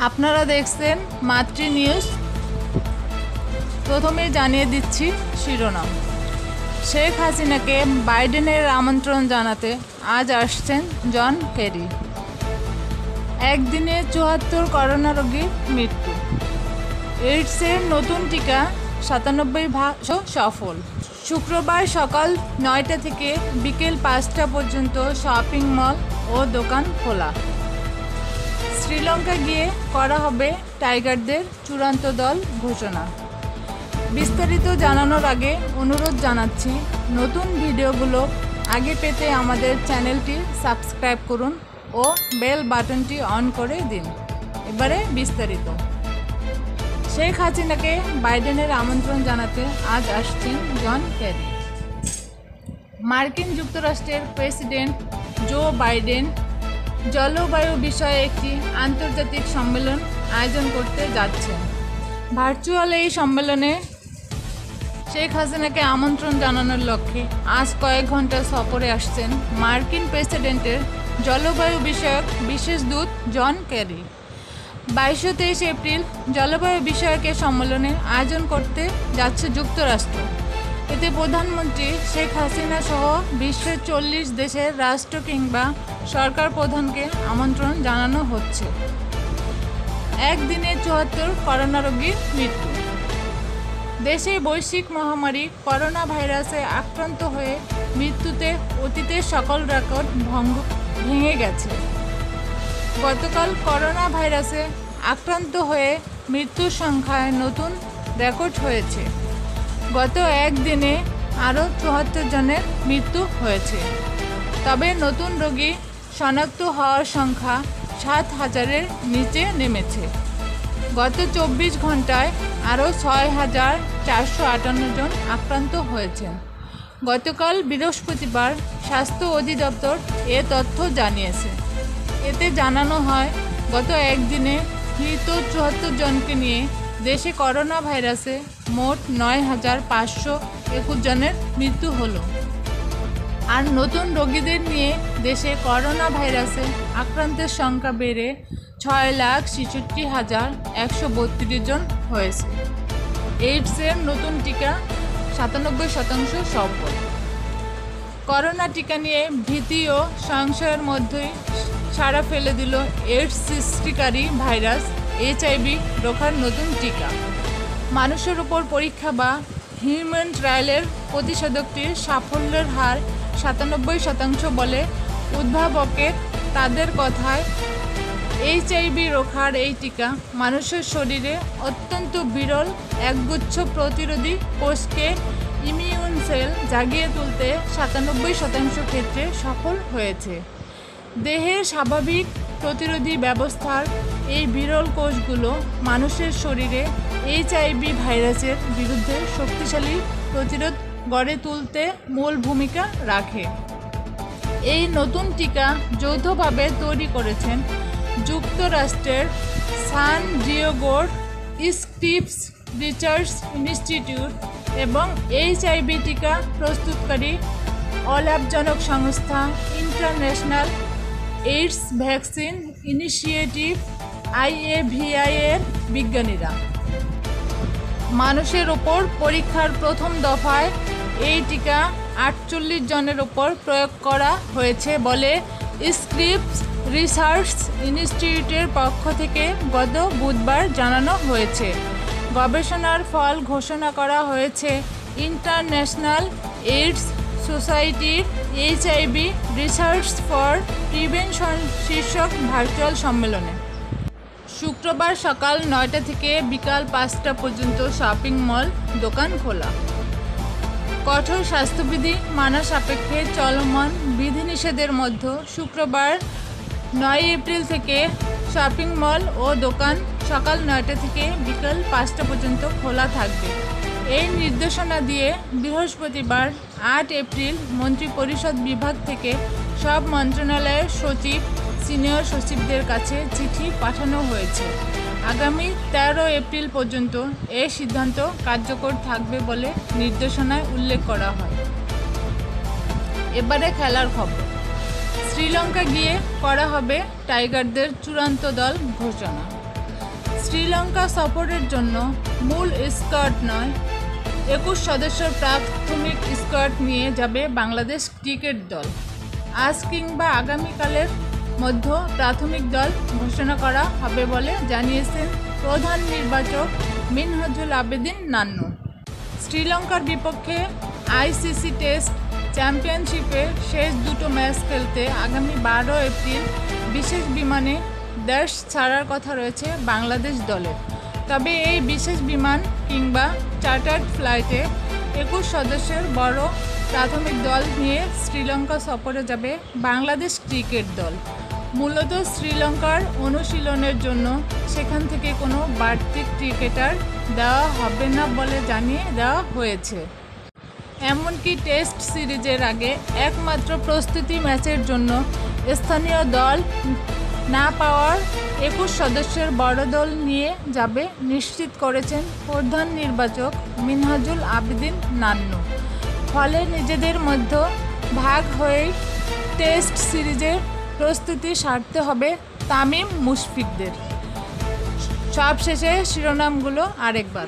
আপনারা দেখছেন মাতৃ নিউজ। প্রথমে জানিয়ে দিচ্ছি শিরোনাম। শেখ হাসিনাকে বাইডেনের আমন্ত্রণ জানাতে আজ আসছেন জন কেরি। একদিনে ৭৪ করোনা রোগীর মৃত্যু। এইডসের নতুন টিকা ৯৭% সফল। শুক্রবার সকাল ৯টা থেকে বিকেল ৫টা পর্যন্ত শপিং মল ও দোকান খোলা। শ্রীলঙ্কা গিয়ে করা হবে টাইগারদের চূড়ান্ত দল ঘোষণা। বিস্তারিত জানানোর আগে অনুরোধ জানাচ্ছি, নতুন ভিডিওগুলো আগে পেতে আমাদের চ্যানেলটি সাবস্ক্রাইব করুন ও বেল বাটনটি অন করে দিন। এবারে বিস্তারিত। শেখ হাসিনাকে বাইডেনের আমন্ত্রণ জানাতে আজ আসছেন জন কেরি। মার্কিন যুক্তরাষ্ট্রের প্রেসিডেন্ট জো বাইডেন জলবায়ু বিষয়ে একটি আন্তর্জাতিক সম্মেলন আয়োজন করতে যাচ্ছেন। ভার্চুয়াল এই সম্মেলনে শেখ হাসিনাকে আমন্ত্রণ জানানোর লক্ষ্যে আজ কয়েক ঘন্টা সফরে আসছেন মার্কিন প্রেসিডেন্টের জলবায়ু বিষয়ক বিশেষ দূত জন কেরি। ২২ ও ২৩ এপ্রিল জলবায়ু বিষয়ক সম্মেলনে আয়োজন করতে যাচ্ছে যুক্তরাষ্ট্র। এতে প্রধানমন্ত্রী শেখ হাসিনা সহ বিশ্বের ৪০ দেশের রাষ্ট্র কিংবা সরকার প্রধানকে আমন্ত্রণ জানানো হচ্ছে। একদিনে ৭৪ করোনা রোগীর মৃত্যু। দেশে বৈশ্বিক মহামারী করোনা ভাইরাসে আক্রান্ত হয়ে মৃত্যুতে অতীতের সকল রেকর্ড ভেঙে গেছে। গতকাল করোনা ভাইরাসে আক্রান্ত হয়ে মৃত্যুর সংখ্যায় নতুন রেকর্ড হয়েছে। গত একদিনে আরও ৭৪ জনের মৃত্যু হয়েছে। তবে নতুন রোগী শনাক্ত হওয়ার সংখ্যা ৭,০০০-এর নিচে নেমেছে। গত ২৪ ঘন্টায় আরও ৬,৪৫৮ জন আক্রান্ত হয়েছেন। গতকাল বৃহস্পতিবার স্বাস্থ্য অধিদপ্তর এ তথ্য জানিয়েছে। এতে জানানো হয়, গত একদিনে মৃত ৭৪ জনকে নিয়ে দেশে করোনা ভাইরাসে মোট ৯,৫২১ জনের মৃত্যু হলো। আর নতুন রোগীদের নিয়ে দেশে করোনা ভাইরাসে আক্রান্তের সংখ্যা বেড়ে ৬,৬৬,১৩২ জন হয়েছে। এইডসের নতুন টিকা ৯৭% সফল। করোনা টিকা নিয়ে ভীতি ও সংশয়ের মধ্যেই সাড়া ফেলে দিল এইডস সৃষ্টিকারী ভাইরাস HIV রোখার নতুন টিকা। মানুষের উপর পরীক্ষা বা হিউম্যান ট্রায়ালের প্রতিষেধকটির সাফল্যের হার ৯৭% বলে উদ্ভাবকের। তাদের কথায় HIV রোখার এই টিকা মানুষের শরীরে অত্যন্ত বিরল একগুচ্ছ প্রতিরোধী কোষকে ইমিউন সেল জাগিয়ে তুলতে ৯৭% ক্ষেত্রে সফল হয়েছে। দেহের স্বাভাবিক প্রতিরোধী ব্যবস্থার এই বিরল কোষগুলো মানুষের শরীরে HIV ভাইরাসের বিরুদ্ধে শক্তিশালী প্রতিরোধ গড়ে তুলতে মূল ভূমিকা রাখে। এই নতুন টিকা যৌথভাবে তৈরি করেছেন যুক্তরাষ্ট্রের সান ডিয়েগোর স্ক্রিপস রিসার্চ ইনস্টিটিউট এবং HIV টিকা প্রস্তুতকারী অলাভজনক সংস্থা international AIDS vaccine initiative IAVI এর বিজ্ঞানীরা। মানুষের ওপর পরীক্ষার প্রথম দফায় এই টিকা ৪৮ জনের ওপর প্রয়োগ করা হয়েছে বলে স্ক্রিপস রিসার্চ ইনস্টিটিউটের পক্ষ থেকে গত বুধবার জানানো হয়েছে। গবেষণার ফল ঘোষণা করা হয়েছে ইন্টারন্যাশনাল এইডস সোসাইটির HIV রিসার্চ ফর প্রিভেনশন শীর্ষক ভার্চুয়াল সম্মেলনে। শুক্রবার সকাল ৯টা থেকে বিকাল ৫টা পর্যন্ত শপিং মল দোকান খোলা। কঠোর স্বাস্থ্যবিধি মানা সাপেক্ষে চলমান বিধিনিষেধের মধ্যে শুক্রবার ৯ এপ্রিল থেকে শপিং মল ও দোকান সকাল ৯টা থেকে বিকাল ৫টা পর্যন্ত খোলা থাকবে। এই নির্দেশনা দিয়ে বৃহস্পতিবার ৮ এপ্রিল মন্ত্রিপরিষদ বিভাগ থেকে সব মন্ত্রণালয়ের সচিব সিনিয়র সচিবদের কাছে চিঠি পাঠানো হয়েছে। আগামী ১৩ এপ্রিল পর্যন্ত এই সিদ্ধান্ত কার্যকর থাকবে বলে নির্দেশনায় উল্লেখ করা হয়। এবারে খেলার খবর। শ্রীলঙ্কা গিয়ে করা হবে টাইগারদের চূড়ান্ত দল ঘোষণা। শ্রীলঙ্কা সফরের জন্য মূল স্কোয়াড নয় 21 সদস্যের প্রাথমিক স্কোয়াড নিয়ে যাবে বাংলাদেশ ক্রিকেট দল। আজ কিংবা আগামীকালের মধ্যে প্রাথমিক দল ঘোষণা করা হবে বলে জানিয়েছেন প্রধান নির্বাচক মিনহাজুল আবেদিন নান্নু। শ্রীলঙ্কার বিপক্ষে আইসিসি টেস্ট চ্যাম্পিয়নশিপের শেষ দুটো ম্যাচ খেলতে আগামী 12 এপ্রিল বিশেষ বিমানে দেশ ছাড়ার কথা রয়েছে বাংলাদেশ দলের। তবে এই বিশেষ বিমান কিংবা চার্টার্ড ফ্লাইটে 21 সদস্যের বড় প্রাথমিক দল নিয়ে শ্রীলঙ্কা সফরে যাবে বাংলাদেশ ক্রিকেট দল। মূলত শ্রীলঙ্কার অনুশীলনের জন্য সেখান থেকে কোনো বাড়তি ক্রিকেটার দেওয়া হবে না বলে জানিয়ে দেওয়া হয়েছে। এমনকি টেস্ট সিরিজের আগে একমাত্র প্রস্তুতি ম্যাচের জন্য স্থানীয় দল না পাওয়ার 21 সদস্যের বড় দল নিয়ে যাবে নিশ্চিত করেছেন প্রধান নির্বাচক মিনহাজুল আবেদিন নান্নু। ফলে নিজেদের মধ্যে ভাগ হয়েই টেস্ট সিরিজের প্রস্তুতি সারতে হবে তামিম মুশফিকদের। সবশেষে শিরোনামগুলো আরেকবার।